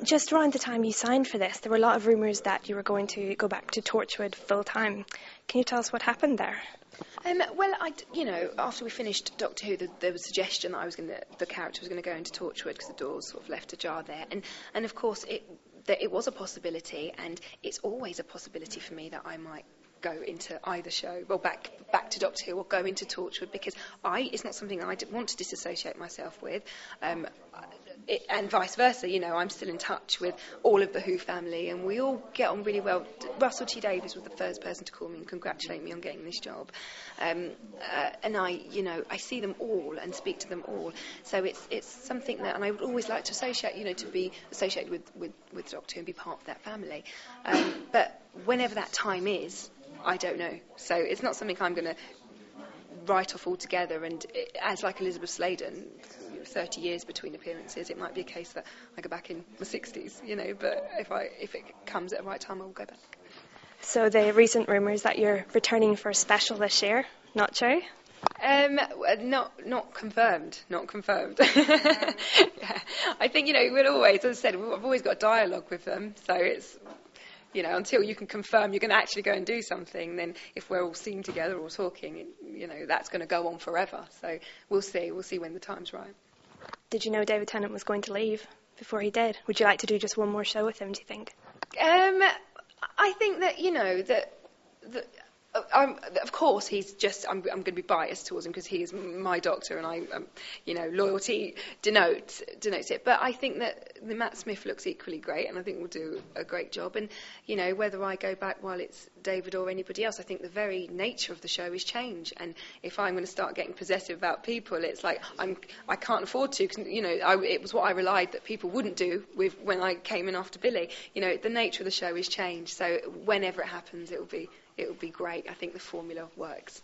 just around the time you signed for this, there were a lot of rumours that you were going to go back to Torchwood full-time. Can you tell us what happened there? Well, after we finished Doctor Who, there was a suggestion that the character was going to go into Torchwood because the doors sort of left ajar there. And of course, it was a possibility, and it's always a possibility for me that I might go into either show, well, back to Doctor Who or go into Torchwood, because it's not something I want to disassociate myself with. And vice versa, I'm still in touch with all of the Who family, and we all get on really well. Russell T Davies was the first person to call me and congratulate me on getting this job, and I see them all and speak to them all. So it's something that, and I would always like to associate, to be associated with Doctor Who and be part of that family. But whenever that time is, I don't know. So it's not something I'm going to write off altogether. And as like Elizabeth Sladen, 30 years between appearances, it might be a case that I go back in my 60s, But if it comes at the right time, I will go back. So the recent rumours that you're returning for a special this year, not true? Not confirmed. Not confirmed. Yeah. I think we'll always, as I said, I've always got a dialogue with them, so it's. Until you can confirm you're going to actually go and do something, then if we're all seen together or talking, that's going to go on forever. So we'll see. We'll see when the time's right. Did you know David Tennant was going to leave before he did? Would you like to do just one more show with him, do you think? I think that, of course, I'm going to be biased towards him because he is my Doctor, and loyalty denotes it. But I think that the Matt Smith looks equally great, and I think we'll do a great job. And, whether I go back while it's David or anybody else, I think the very nature of the show is change. And if I'm going to start getting possessive about people, it's like I can't afford to, because, it was what I relied that people wouldn't do when I came in after Billy. The nature of the show is change. So whenever it happens, it will be great. I think the formula works.